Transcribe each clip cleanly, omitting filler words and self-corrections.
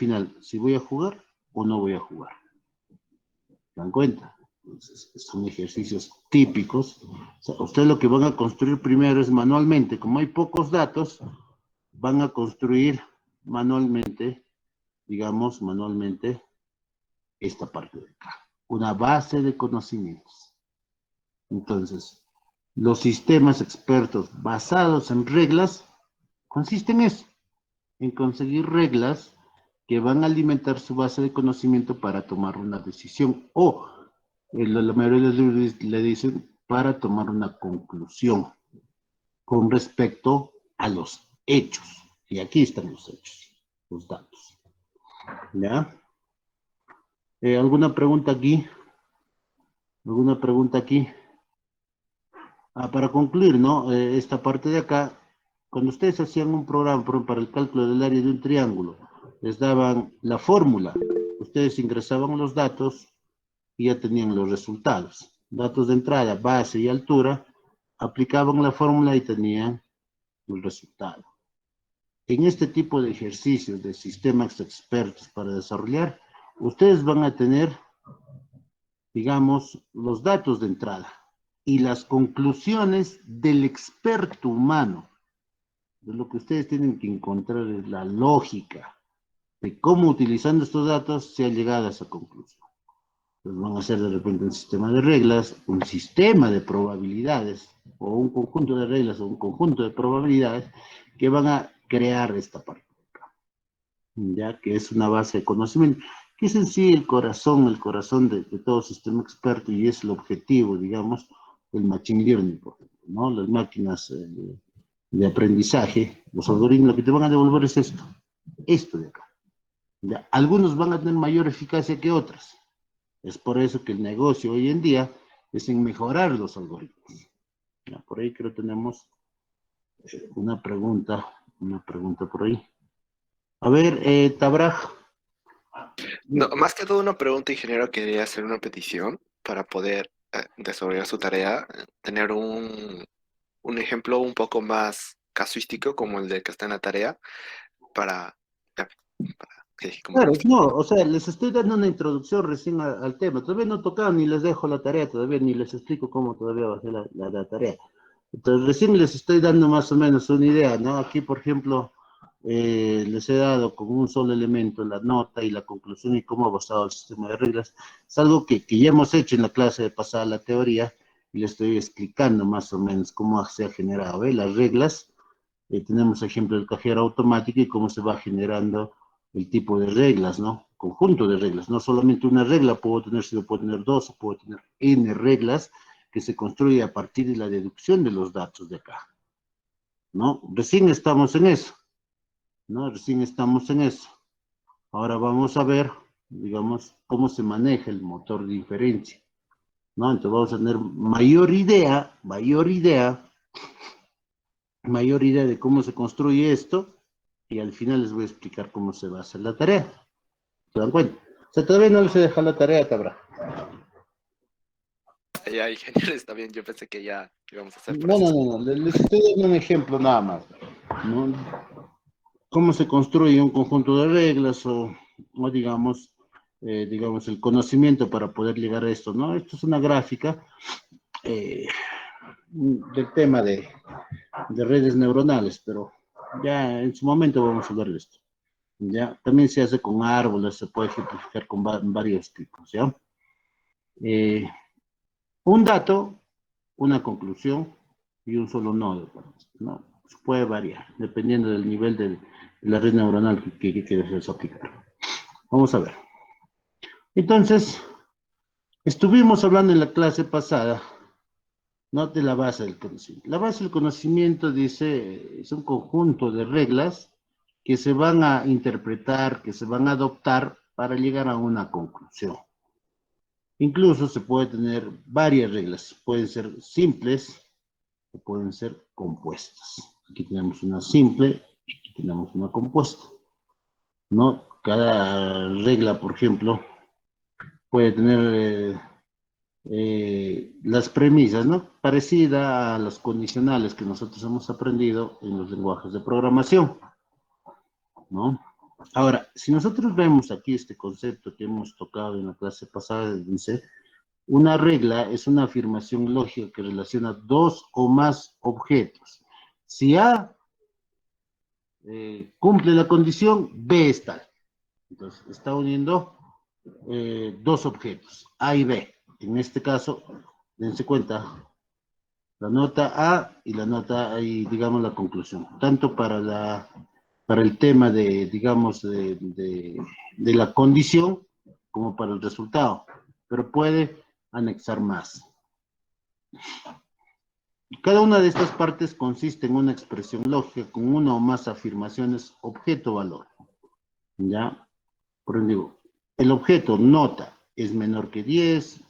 final si voy a jugar o no voy a jugar. ¿Se dan cuenta? Entonces, son ejercicios típicos. O sea, ustedes lo que van a construir primero es manualmente. Como hay pocos datos, van a construir manualmente, digamos, manualmente, esta parte de acá. Una base de conocimientos. Entonces, los sistemas expertos basados en reglas consisten en eso, en conseguir reglas que van a alimentar su base de conocimiento para tomar una decisión o, la mayoría de los libros le dicen, para tomar una conclusión con respecto a los hechos. Y aquí están los hechos, los datos. ¿Ya? ¿Alguna pregunta aquí? ¿Alguna pregunta aquí? Para concluir, ¿no? Esta parte de acá, cuando ustedes hacían un programa, por ejemplo, para el cálculo del área de un triángulo, les daban la fórmula, ustedes ingresaban los datos y ya tenían los resultados. Datos de entrada, base y altura, aplicaban la fórmula y tenían el resultado. En este tipo de ejercicios de sistemas expertos para desarrollar, ustedes van a tener, digamos, los datos de entrada y las conclusiones del experto humano. De lo que ustedes tienen que encontrar es la lógica de cómo utilizando estos datos se ha llegado a esa conclusión. Entonces van a hacer de repente un sistema de reglas, un sistema de probabilidades, o un conjunto de reglas, o un conjunto de probabilidades que van a crear esta parte, ya que es una base de conocimiento, que es en sí el corazón de todo sistema experto, y es el objetivo, digamos, del machine learning, por ejemplo, ¿no? Las máquinas de aprendizaje, los algoritmos, lo que te van a devolver es esto de acá. ¿Ya? Algunos van a tener mayor eficacia que otras. Es por eso que el negocio hoy en día es en mejorar los algoritmos. Ya, por ahí creo que tenemos una pregunta por ahí. A ver, Tabraj. No, más que todo una pregunta, ingeniero, quería hacer una petición para poder desarrollar su tarea, tener un ejemplo un poco más casuístico como el de que está en la tarea para, ya, como Claro, que- no, o sea, les estoy dando una introducción recién al tema. Todavía no he tocado ni les dejo la tarea, todavía ni les explico cómo todavía va a ser la tarea. Entonces, recién les estoy dando más o menos una idea, ¿no? Aquí, por ejemplo, les he dado con un solo elemento la nota y la conclusión y cómo ha basado el sistema de reglas. Es algo que ya hemos hecho en la clase de pasada, la teoría, y les estoy explicando más o menos cómo se ha generado, ¿ve? Las reglas. Tenemos ejemplo del cajero automático y cómo se va generando el tipo de reglas, ¿no? Conjunto de reglas, no solamente una regla puedo tener, sino puedo tener dos o puedo tener n reglas que se construye a partir de la deducción de los datos de acá, ¿no? Recién estamos en eso, ¿no? Recién estamos en eso. Ahora vamos a ver, digamos, cómo se maneja el motor de inferencia, ¿no? Entonces vamos a tener mayor idea de cómo se construye esto, y al final les voy a explicar cómo se va a hacer la tarea. ¿Se dan cuenta? O sea, todavía no les he dejado la tarea, Tabra. ya, ingeniero, está bien, yo pensé que ya íbamos a hacer por No, eso. no, no, no, les estoy dando un ejemplo nada más, ¿no? Cómo se construye un conjunto de reglas o digamos, el conocimiento para poder llegar a esto, ¿no? Esto es una gráfica eh, del tema de redes neuronales, pero ya en su momento vamos a ver esto. ¿Ya? También se hace con árboles, se puede ejemplificar con varios tipos, ¿ya? Eh, un dato, una conclusión y un solo nodo, ¿no? Se puede variar, dependiendo del nivel de la red neuronal que desees aplicar. Vamos a ver. Entonces, estuvimos hablando en la clase pasada, ¿no? De la base del conocimiento. La base del conocimiento dice, es un conjunto de reglas que se van a interpretar, que se van a adoptar para llegar a una conclusión. Incluso se puede tener varias reglas, pueden ser simples o pueden ser compuestas. Aquí tenemos una simple y aquí tenemos una compuesta, ¿no? Cada regla, por ejemplo, puede tener las premisas, ¿no? Parecida a las condicionales que nosotros hemos aprendido en los lenguajes de programación, ¿no? Ahora, si nosotros vemos aquí este concepto que hemos tocado en la clase pasada, dice, una regla es una afirmación lógica que relaciona dos o más objetos. Si A cumple la condición, B es tal. Entonces, está uniendo dos objetos, A y B. En este caso, dense cuenta, la nota A y la nota, y digamos la conclusión, tanto para el tema de, digamos, de la condición como para el resultado, pero puede anexar más. Cada una de estas partes consiste en una expresión lógica con una o más afirmaciones objeto-valor. ¿Ya? Por ejemplo, digo, el objeto nota es menor que 10,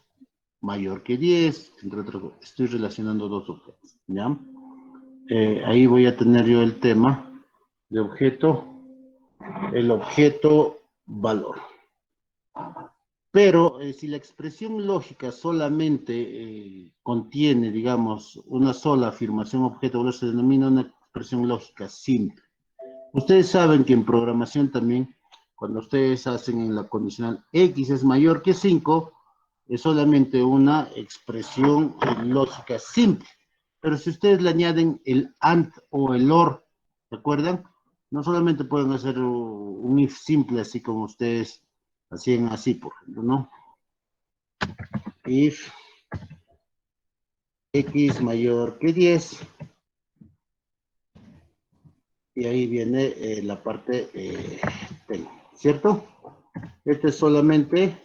mayor que 10, entre otras cosas. Estoy relacionando dos objetos. ¿Ya? Ahí voy a tener yo el tema de objeto, el objeto valor. Pero si la expresión lógica solamente contiene, digamos, una sola afirmación objeto valor, se denomina una expresión lógica simple. Ustedes saben que en programación también, cuando ustedes hacen en la condicional X es mayor que 5, es solamente una expresión lógica simple. Pero si ustedes le añaden el AND o el OR, ¿se acuerdan? No solamente pueden hacer un if simple, así como ustedes hacían así, por ejemplo, ¿no? If X mayor que 10, y ahí viene la parte ¿cierto? Este es solamente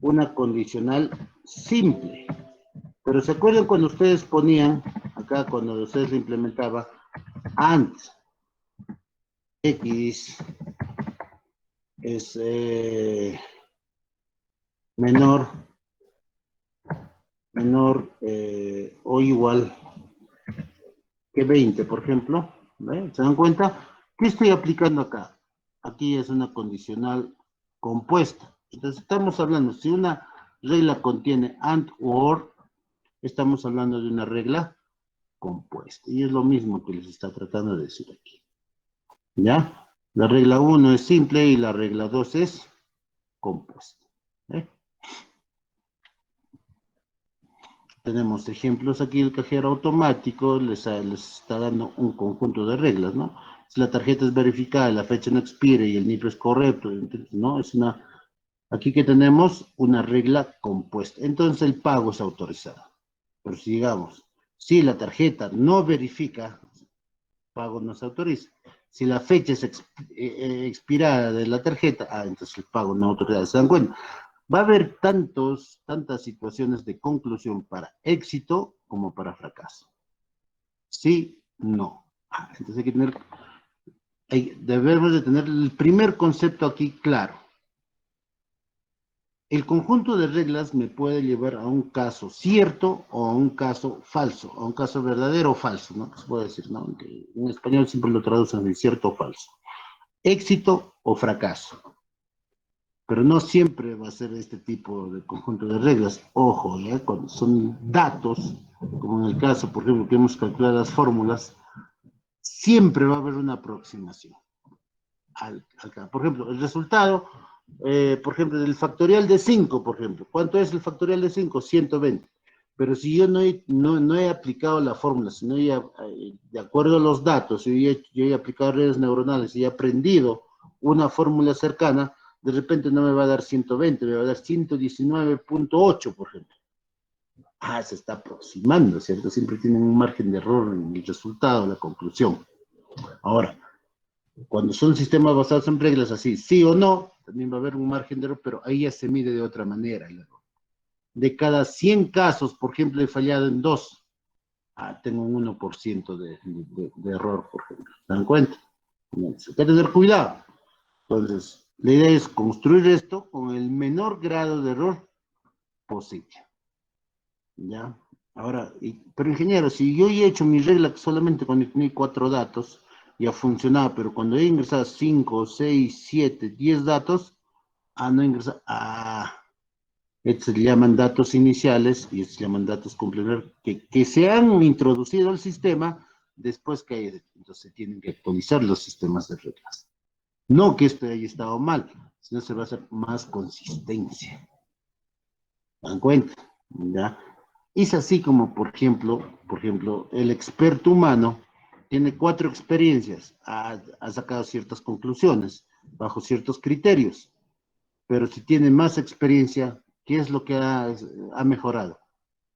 una condicional simple. Pero ¿se acuerdan cuando ustedes ponían, acá cuando ustedes lo implementaban, AND X es menor o igual que 20, por ejemplo? ¿Ve? ¿Se dan cuenta? ¿Qué estoy aplicando acá? Aquí es una condicional compuesta. Entonces estamos hablando, si una regla contiene AND o OR, estamos hablando de una regla compuesta. Y es lo mismo que les está tratando de decir aquí. ¿Ya? La regla 1 es simple y la regla 2 es compuesta. ¿Eh? Tenemos ejemplos aquí, el cajero automático les está dando un conjunto de reglas, ¿no? Si la tarjeta es verificada, la fecha no expire y el NIP es correcto, ¿no? Aquí que tenemos una regla compuesta. Entonces el pago es autorizado. Pero si digamos, si la tarjeta no verifica, pago no se autoriza. Si la fecha es expirada de la tarjeta, entonces el pago no autorizado. ¿Se dan cuenta? Va a haber tantas situaciones de conclusión para éxito como para fracaso. Sí, no. Entonces debemos de tener el primer concepto aquí claro. El conjunto de reglas me puede llevar a un caso cierto o a un caso falso, a un caso verdadero o falso, ¿no? Se puede decir, ¿no? Que en español siempre lo traducen de cierto o falso. Éxito o fracaso. Pero no siempre va a ser este tipo de conjunto de reglas. Ojo, ¿ya? Cuando son datos, como en el caso, por ejemplo, que hemos calculado las fórmulas, siempre va a haber una aproximación. Por ejemplo, el resultado, por ejemplo, del factorial de 5, por ejemplo. ¿Cuánto es el factorial de 5? 120. Pero si yo no he aplicado la fórmula, sino ya, de acuerdo a los datos, yo he aplicado redes neuronales y he aprendido una fórmula cercana, de repente no me va a dar 120, me va a dar 119.8, por ejemplo. Se está aproximando, ¿cierto? Siempre tienen un margen de error en el resultado, la conclusión. Ahora, cuando son sistemas basados en reglas así, sí o no, también va a haber un margen de error, pero ahí ya se mide de otra manera el error. De cada 100 casos, por ejemplo, he fallado en 2. Tengo un 1% de error, por ejemplo. ¿Se dan cuenta? Hay que tener cuidado. Entonces, la idea es construir esto con el menor grado de error posible. ¿Ya? Ahora, pero ingeniero, si yo he hecho mi regla solamente cuando tenía 4 datos, ya funcionaba, pero cuando he ingresado 5, 6, 7, 10 datos, no he ingresado, estos se llaman datos iniciales y estos se llaman datos complementarios que se han introducido al sistema, después que haya, entonces se tienen que actualizar los sistemas de reglas. No que esto haya estado mal, sino se va a hacer más consistencia. ¿Dan cuenta? ¿Ya? Es así como, por ejemplo, el experto humano tiene 4 experiencias, ha sacado ciertas conclusiones bajo ciertos criterios, pero si tiene más experiencia, ¿qué es lo que ha mejorado?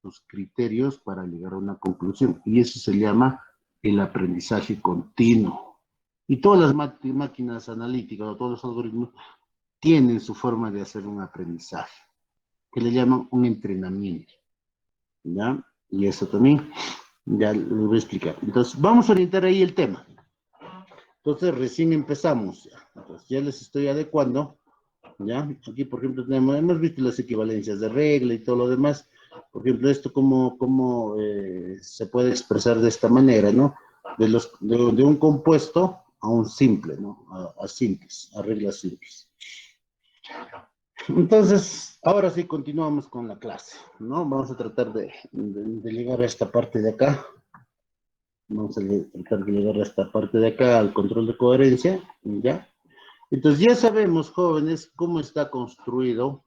Los criterios para llegar a una conclusión, y eso se llama el aprendizaje continuo. Y todas las máquinas analíticas o todos los algoritmos tienen su forma de hacer un aprendizaje, que le llaman un entrenamiento, ¿ya? Y eso también ya lo voy a explicar. Entonces, vamos a orientar ahí el tema. Entonces, recién empezamos. Entonces, ya les estoy adecuando, ¿ya? Aquí, por ejemplo, hemos visto las equivalencias de regla y todo lo demás. Por ejemplo, esto cómo se puede expresar de esta manera, ¿no? De un compuesto a un simple, ¿no? A simples, a reglas simples. Entonces, ahora sí continuamos con la clase, ¿no? Vamos a tratar de llegar a esta parte de acá. Vamos a tratar de llegar a esta parte de acá, al control de coherencia, ¿ya? Entonces ya sabemos, jóvenes, cómo está construido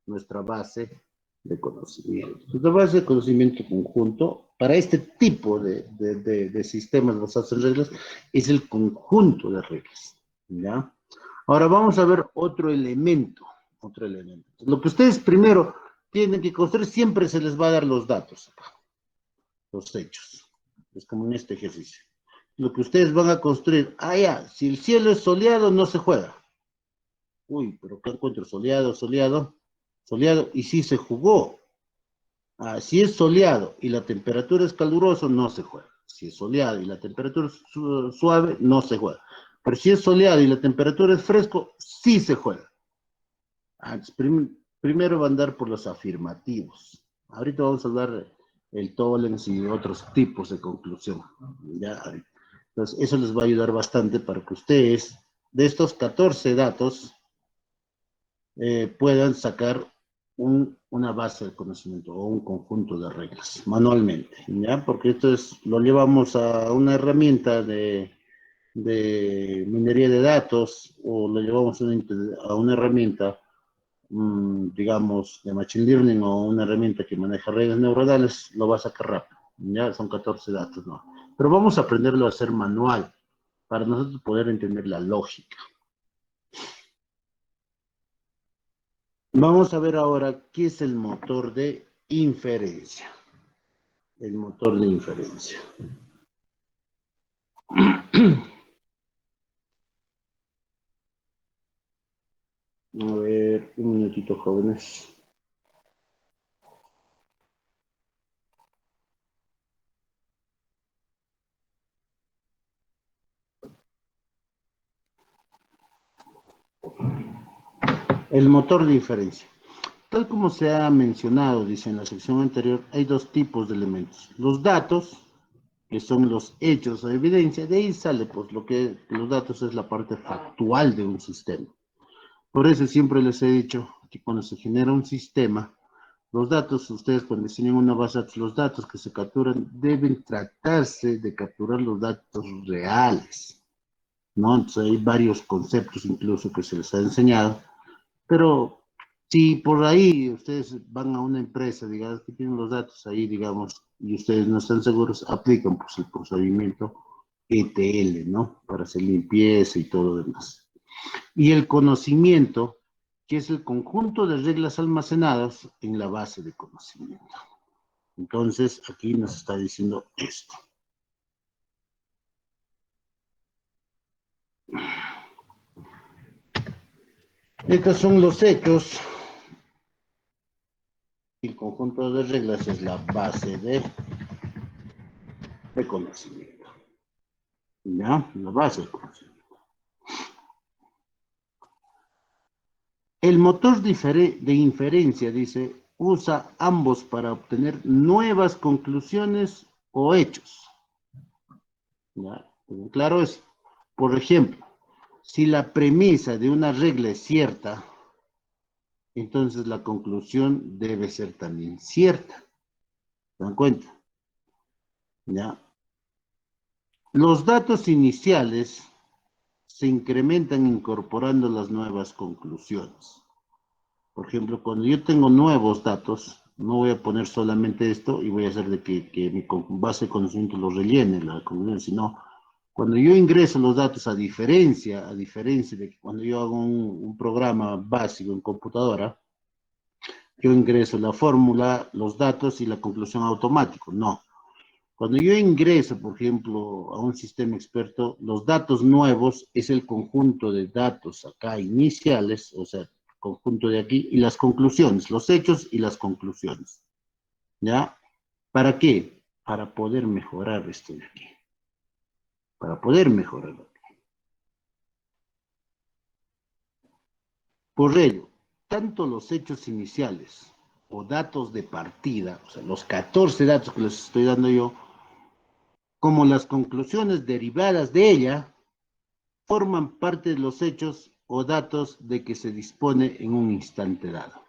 nuestra base de conocimiento. Nuestra base de conocimiento conjunto, para este tipo de sistemas basados en reglas, es el conjunto de reglas, ¿ya? Ahora vamos a ver otro elemento. Lo que ustedes primero tienen que construir, siempre se les va a dar los datos, los hechos. Es como en este ejercicio. Lo que ustedes van a construir, ya, si el cielo es soleado, no se juega. Uy, pero ¿qué encuentro? Soleado, y sí se jugó. Si es soleado y la temperatura es calurosa, no se juega. Si es soleado y la temperatura es suave, no se juega. Pero si es soleado y la temperatura es fresco, sí se juega. Primero va a andar por los afirmativos. Ahorita vamos a hablar el Tollens y otros tipos de conclusión. ¿Ya? Entonces, eso les va a ayudar bastante para que ustedes, de estos 14 datos, puedan sacar una base de conocimiento o un conjunto de reglas manualmente, ¿ya? Porque esto lo llevamos a una herramienta de minería de datos o lo llevamos a una herramienta, digamos, de Machine Learning o una herramienta que maneja redes neuronales, lo va a sacar rápido, ¿ya? Son 14 datos, ¿no? Pero vamos a aprenderlo a hacer manual para nosotros poder entender la lógica. Vamos a ver ahora qué es el motor de inferencia. El motor de inferencia. A ver, un minutito, jóvenes. El motor de inferencia. Tal como se ha mencionado, dice en la sección anterior, hay 2 tipos de elementos. Los datos, que son los hechos o evidencia, de ahí sale pues los datos es la parte factual de un sistema. Por eso siempre les he dicho que cuando se genera un sistema, los datos, ustedes cuando diseñan una base de datos, los datos que se capturan deben tratarse de capturar los datos reales, ¿no? Entonces hay varios conceptos incluso que se les ha enseñado, pero si por ahí ustedes van a una empresa, digamos, que tienen los datos ahí, digamos, y ustedes no están seguros, aplican pues el procedimiento ETL, ¿no? Para hacer limpieza y todo lo demás. Y el conocimiento, que es el conjunto de reglas almacenadas en la base de conocimiento. Entonces, aquí nos está diciendo esto. Estos son los hechos. El conjunto de reglas es la base de conocimiento. ¿Ya? La base de conocimiento. El motor de inferencia, dice, usa ambos para obtener nuevas conclusiones o hechos. ¿Ya? Claro es, por ejemplo, si la premisa de una regla es cierta, entonces la conclusión debe ser también cierta. ¿Se dan cuenta? ¿Ya? Los datos iniciales se incrementan incorporando las nuevas conclusiones. Por ejemplo, cuando yo tengo nuevos datos, no voy a poner solamente esto y voy a hacer de que mi base de conocimiento lo rellene la conclusión, sino cuando yo ingreso los datos, a diferencia de que cuando yo hago un programa básico en computadora, yo ingreso la fórmula, los datos y la conclusión automático. No. Cuando yo ingreso, por ejemplo, a un sistema experto, los datos nuevos es el conjunto de datos acá iniciales, o sea, conjunto de aquí, y las conclusiones, los hechos y las conclusiones. ¿Ya? ¿Para qué? Para poder mejorar esto de aquí. Para poder mejorarlo. Por ello, tanto los hechos iniciales o datos de partida, o sea, los 14 datos que les estoy dando yo, como las conclusiones derivadas de ella, forman parte de los hechos o datos de que se dispone en un instante dado.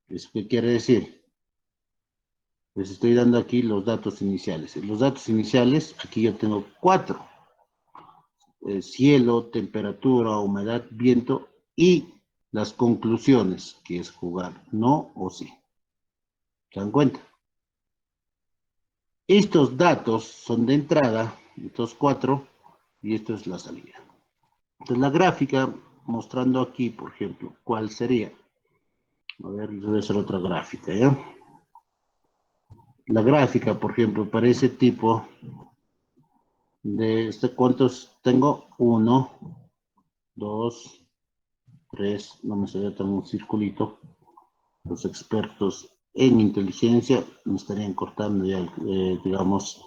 ¿Eso qué quiere decir? Les estoy dando aquí los datos iniciales. Los datos iniciales, aquí yo tengo 4. Cielo, temperatura, humedad, viento y las conclusiones, que es jugar no o sí. ¿Se dan cuenta? Estos datos son de entrada, estos 4, y esto es la salida. Entonces la gráfica, mostrando aquí, por ejemplo, ¿cuál sería? A ver, voy a hacer otra gráfica, ¿ya? La gráfica, por ejemplo, para ese tipo de ¿cuántos tengo? 1, 2, 3, no me sale tan un circulito. Los expertos en inteligencia me estarían cortando ya, digamos,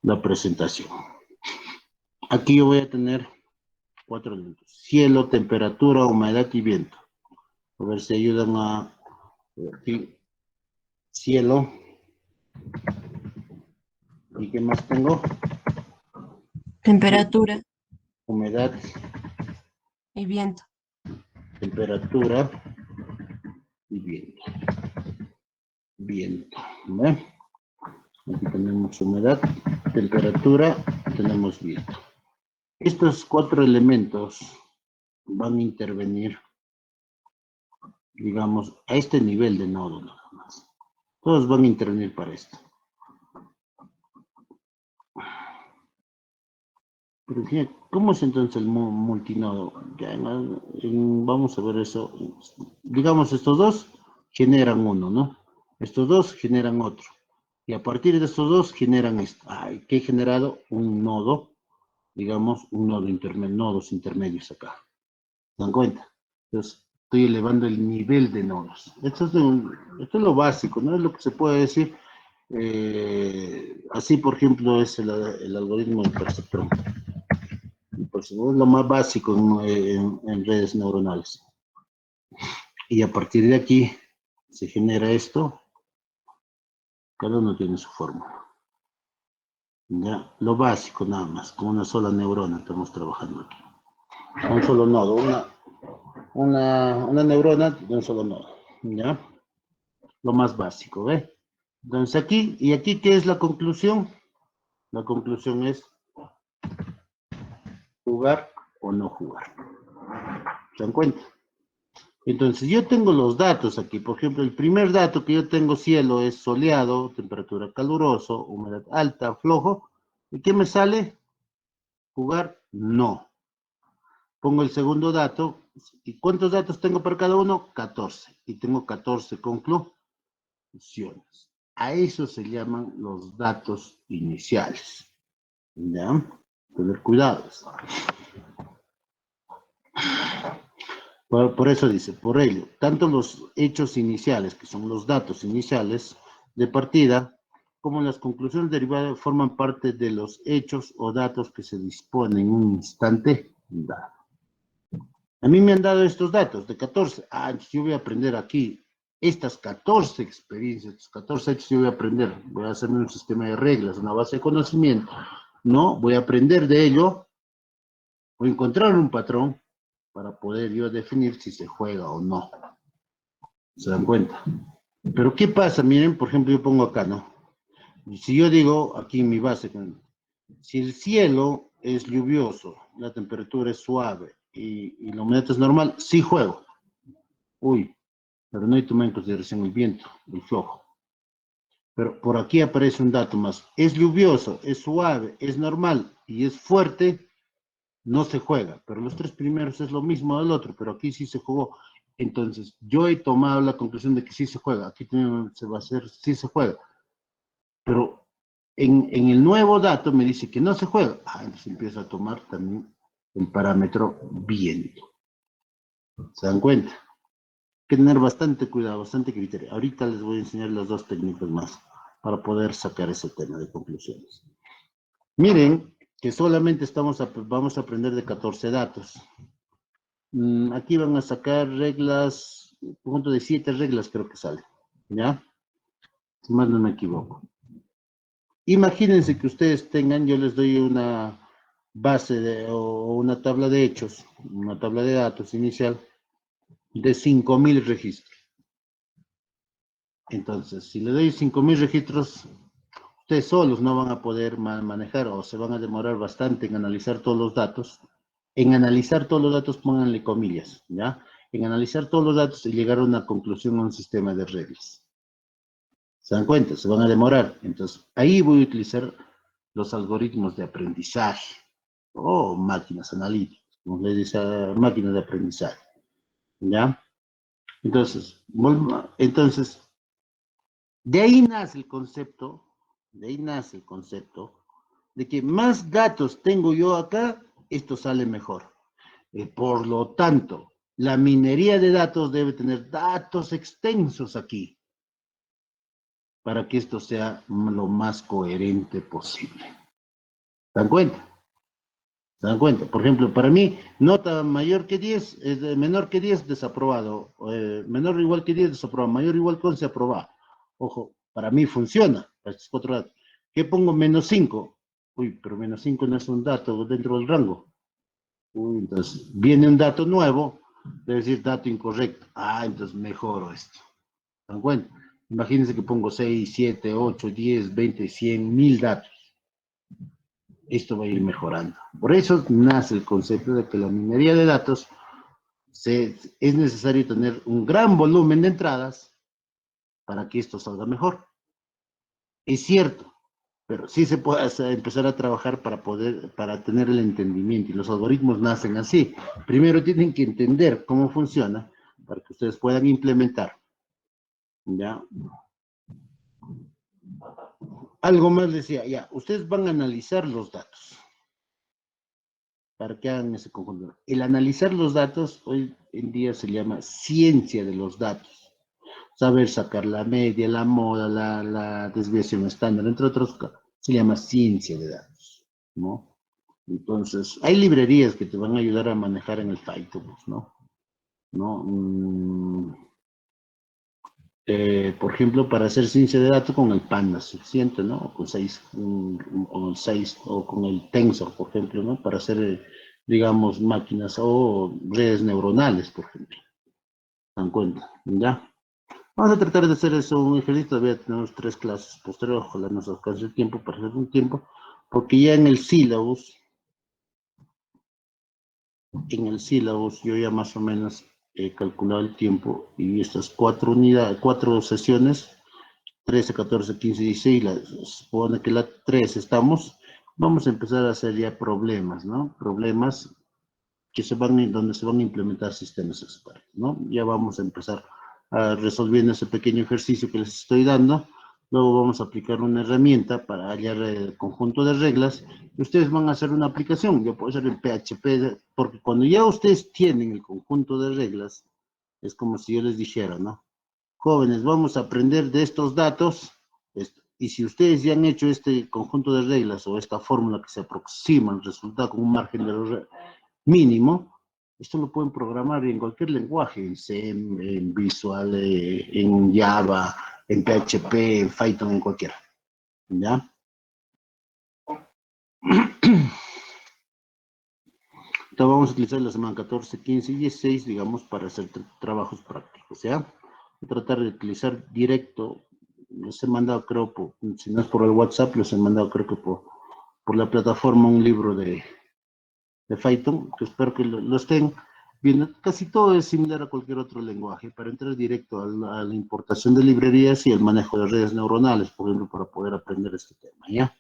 la presentación. Aquí yo voy a tener 4 elementos: cielo, temperatura, humedad y viento. A ver si ayudan a aquí. Cielo. ¿Y qué más tengo? Temperatura Humedad, y viento. temperatura y viento. Viento. ¿Ve? Aquí tenemos humedad, temperatura, tenemos viento. Estos 4 elementos van a intervenir, digamos, a este nivel de nodo nada más. Todos van a intervenir para esto. Pero, ¿cómo es entonces el multinodo? Ya, vamos a ver eso. Digamos, estos dos generan uno, ¿no? Estos dos generan otro. Y a partir de estos dos generan esto. ¿Qué he generado? Un nodo, digamos, un nodo intermedio, nodos intermedios acá. ¿Se dan cuenta? Entonces, estoy elevando el nivel de nodos. Esto es lo básico, ¿no? Es lo que se puede decir. Así, por ejemplo, es el algoritmo del perceptrón. Pues es lo más básico en redes neuronales. Y a partir de aquí se genera esto. Cada uno tiene su fórmula. ¿Ya? Lo básico nada más, con una sola neurona estamos trabajando aquí. Un solo nodo, una neurona de un solo nodo. ¿Ya? Lo más básico, ¿ve? Entonces aquí, ¿y aquí qué es la conclusión? La conclusión es jugar o no jugar. ¿Se dan cuenta? Entonces, yo tengo los datos aquí. Por ejemplo, el primer dato que yo tengo, cielo, es soleado, temperatura caluroso, humedad alta, flojo. ¿Y qué me sale? Jugar, no. Pongo el segundo dato. ¿Y cuántos datos tengo para cada uno? 14. Y tengo 14 conclusiones. A eso se llaman los datos iniciales. ¿Ya? Tener cuidado. Por eso dice, por ello, tanto los hechos iniciales, que son los datos iniciales de partida, como las conclusiones derivadas forman parte de los hechos o datos que se disponen en un instante dado. A mí me han dado estos datos de 14. Entonces yo voy a aprender aquí estas 14 experiencias, estos 14 hechos yo voy a aprender. Voy a hacerme un sistema de reglas, una base de conocimiento. No, voy a aprender de ello, voy a encontrar un patrón para poder yo definir si se juega o no. ¿Se dan cuenta? Pero ¿qué pasa? Miren, por ejemplo, yo pongo acá, ¿no? Si yo digo aquí en mi base, Si el cielo es lluvioso, la temperatura es suave y la humedad es normal, sí juego. Uy, pero no hay tomado en consideración el viento, el flojo. Pero por aquí aparece un dato más. Es lluvioso, es suave, es normal y es fuerte, no se juega. Pero los tres primeros es lo mismo del otro, pero aquí sí se jugó. Entonces, yo he tomado la conclusión de que sí se juega. Aquí también se va a hacer, sí se juega. Pero en el nuevo dato me dice que no se juega. Ah, entonces empiezo a tomar también el parámetro viento. ¿Se dan cuenta? Hay que tener bastante cuidado, bastante criterio. Ahorita les voy a enseñar las dos técnicas más para poder sacar ese tema de conclusiones. Miren que solamente vamos a aprender de 14 datos. Aquí van a sacar reglas, un conjunto de 7 reglas creo que sale, ¿ya? Si más no me equivoco. Imagínense que ustedes tengan, yo les doy una base o una tabla de hechos, una tabla de datos inicial de 5.000 registros. Entonces, si le doy 5.000 registros, ustedes solos no van a poder manejar o se van a demorar bastante en analizar todos los datos. En analizar todos los datos, pónganle comillas, ¿ya? En analizar todos los datos y llegar a una conclusión a un sistema de reglas. ¿Se dan cuenta? Se van a demorar. Entonces, ahí voy a utilizar los algoritmos de aprendizaje o máquinas analíticas, como les dice, máquinas de aprendizaje, ¿ya? Entonces, de ahí nace el concepto, de que más datos tengo yo acá, esto sale mejor. Por lo tanto, la minería de datos debe tener datos extensos aquí, para que esto sea lo más coherente posible. ¿Se dan cuenta? ¿Se dan cuenta? Por ejemplo, para mí, nota mayor que 10, menor que 10, desaprobado. Menor o igual que 10, desaprobado. Mayor o igual que 11, aprobado. Ojo, para mí funciona, para estos 4 datos. ¿Qué pongo? Menos 5. Uy, pero menos 5 no es un dato dentro del rango. Uy, entonces, viene un dato nuevo, debe decir dato incorrecto. Ah, entonces mejoro esto. ¿Se dan cuenta? Imagínense que pongo 6, 7, 8, 10, 20, 100, 1000 datos. Esto va a ir mejorando. Por eso nace el concepto de que la minería de datos es necesario tener un gran volumen de entradas para que esto salga mejor. Es cierto, pero sí se puede empezar a trabajar para tener el entendimiento, y los algoritmos nacen así. Primero tienen que entender cómo funciona para que ustedes puedan implementar. ¿Ya? Algo más decía, ya, ustedes van a analizar los datos para que hagan ese conjunto. El analizar los datos hoy en día se llama ciencia de los datos. Saber sacar la media, la moda, la desviación estándar, entre otros, se llama ciencia de datos, ¿no? Entonces, hay librerías que te van a ayudar a manejar en el Python, ¿no? Por ejemplo, para hacer ciencia de datos con el Pandas, suficiente, ¿no? O con 6, o con el Tensor, por ejemplo, ¿no? Para hacer, digamos, máquinas o redes neuronales, por ejemplo. ¿Se dan cuenta? ¿Ya? Vamos a tratar de hacer eso, un ejercicio. Todavía tenemos 3 clases posteriores, ojalá nos alcance el tiempo para hacer un tiempo, porque ya en el sílabus yo ya más o menos he calculado el tiempo y estas 4 sesiones, 13, 14, 15, 16, supone que la 3 estamos, vamos a empezar a hacer ya problemas, ¿no? Problemas donde se van a implementar sistemas expertos, ¿no? Ya vamos a empezar resolviendo ese pequeño ejercicio que les estoy dando. Luego vamos a aplicar una herramienta para hallar el conjunto de reglas y ustedes van a hacer una aplicación. Yo puedo hacer en PHP, porque cuando ya ustedes tienen el conjunto de reglas, es como si yo les dijera, ¿no? Jóvenes, vamos a aprender de estos datos, y si ustedes ya han hecho este conjunto de reglas o esta fórmula que se aproxima al resultado con un margen de error mínimo, esto lo pueden programar en cualquier lenguaje, en C, en Visual, en Java, en PHP, en Python, en cualquiera. ¿Ya? Entonces vamos a utilizar la semana 14, 15 y 16, digamos, para hacer trabajos prácticos, ¿ya? Voy a tratar de utilizar directo, los he mandado, creo, si no es por el WhatsApp, los he mandado, creo que por por la plataforma un libro de Python, que espero que lo estén viendo. Casi todo es similar a cualquier otro lenguaje, para entrar directo a la importación de librerías y el manejo de redes neuronales, por ejemplo, para poder aprender este tema, ¿ya?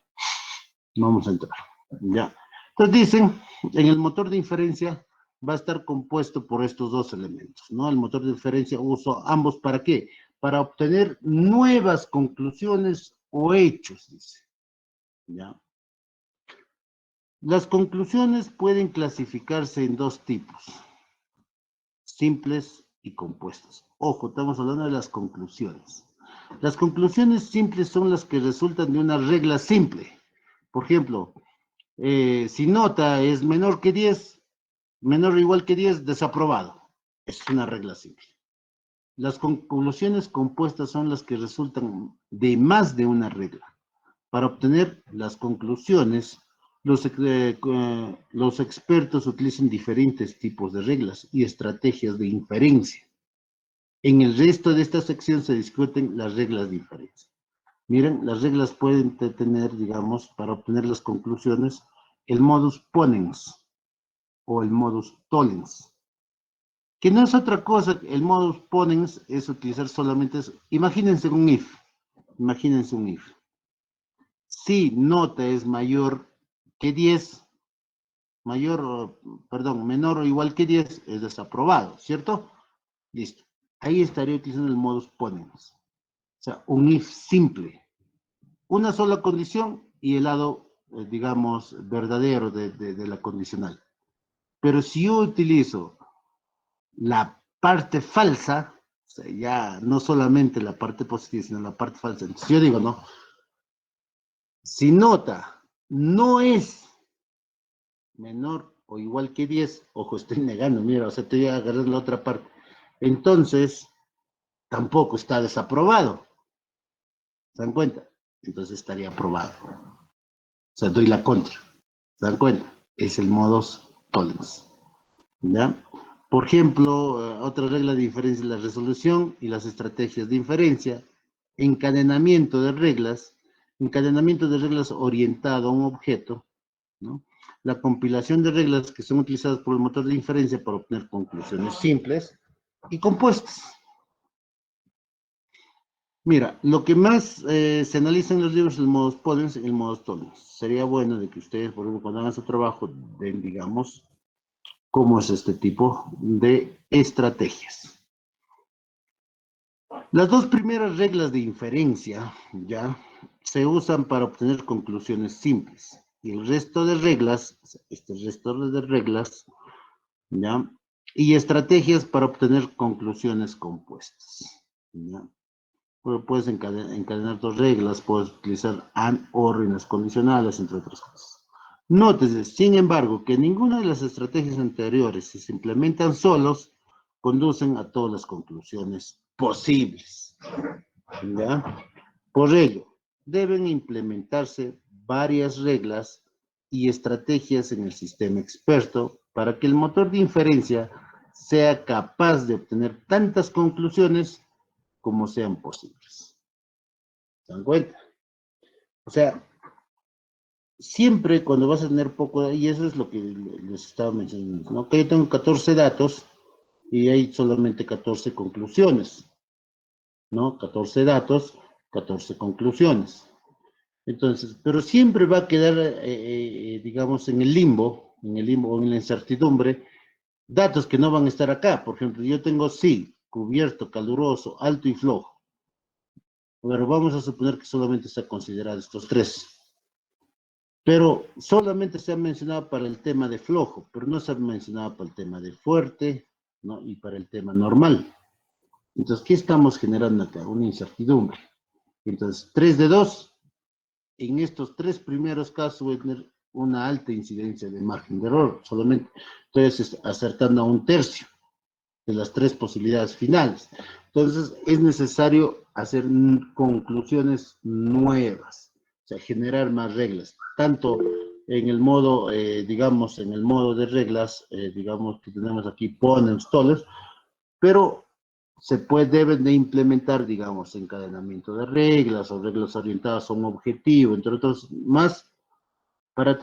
Vamos a entrar, ¿ya? Entonces dicen, en el motor de inferencia va a estar compuesto por estos dos elementos, ¿no? El motor de inferencia uso ambos, ¿para qué? Para obtener nuevas conclusiones o hechos, dice, ¿ya? Las conclusiones pueden clasificarse en dos tipos, simples y compuestas. Ojo, estamos hablando de las conclusiones. Las conclusiones simples son las que resultan de una regla simple. Por ejemplo, si nota es menor que 10, menor o igual que 10, desaprobado. Es una regla simple. Las conclusiones compuestas son las que resultan de más de una regla. Para obtener las conclusiones, los expertos utilizan diferentes tipos de reglas y estrategias de inferencia. En el resto de esta sección se discuten las reglas de inferencia. Miren, las reglas pueden tener, digamos, para obtener las conclusiones, el modus ponens o el modus tollens, que no es otra cosa. El modus ponens es utilizar solamente eso. Imagínense un if. Imagínense un if. Si nota es mayor que 10, menor o igual que 10, es desaprobado, ¿cierto? Listo. Ahí estaría utilizando el modus ponens. O sea, un if simple. Una sola condición y el lado, digamos, verdadero de la condicional. Pero si yo utilizo la parte falsa, o sea, ya no solamente la parte positiva, sino la parte falsa. Entonces yo digo, ¿no? Si nota no es menor o igual que 10, ojo, estoy negando, mira, o sea, te voy a agarrar la otra parte. Entonces, tampoco está desaprobado. ¿Se dan cuenta? Entonces estaría aprobado. O sea, doy la contra. ¿Se dan cuenta? Es el modus tollens. ¿Ya? Por ejemplo, otra regla de diferencia es la resolución y las estrategias de inferencia. Encadenamiento de reglas orientado a un objeto, ¿no? La compilación de reglas que son utilizadas por el motor de inferencia para obtener conclusiones simples y compuestas. Mira, lo que más se analiza en los libros es el modus ponens y el modus tollens. Sería bueno de que ustedes, por ejemplo, cuando hagan su trabajo, den, digamos, cómo es este tipo de estrategias. Las dos primeras reglas de inferencia, ¿ya?, se usan para obtener conclusiones simples. Y el resto de reglas, ¿ya?, y estrategias para obtener conclusiones compuestas, ¿ya? Puedes encadenar dos reglas, puedes utilizar AND, OR en las condicionales, entre otras cosas. Nótese, sin embargo, que ninguna de las estrategias anteriores, si se implementan solos, conducen a todas las conclusiones posibles, ¿ya? Por ello, deben implementarse varias reglas y estrategias en el sistema experto para que el motor de inferencia sea capaz de obtener tantas conclusiones como sean posibles. ¿Se dan cuenta? O sea, siempre cuando vas a tener poco, y eso es lo que les estaba mencionando, ¿no? Que yo tengo 14 datos y hay solamente 14 conclusiones, ¿no? 14 datos, 14 conclusiones. Entonces, pero siempre va a quedar, digamos, en el limbo o en la incertidumbre, datos que no van a estar acá. Por ejemplo, yo tengo sí, cubierto, caluroso, alto y flojo. Pero vamos a suponer que solamente se ha considerado estos tres. Pero solamente se ha mencionado para el tema de flojo, pero no se ha mencionado para el tema de fuerte, ¿no?, y para el tema normal. Entonces, ¿qué estamos generando acá? Una incertidumbre. Entonces, 3 de 2, en estos tres primeros casos voy a tener una alta incidencia de margen de error. Solamente estoy acertando a un tercio de las tres posibilidades finales. Entonces, es necesario hacer conclusiones nuevas, o sea, generar más reglas, tanto en el modo, digamos, en el modo de reglas, digamos que tenemos aquí ponens, tollens, pero deben de implementar, digamos, encadenamiento de reglas o reglas orientadas a un objetivo, entre otros más, Para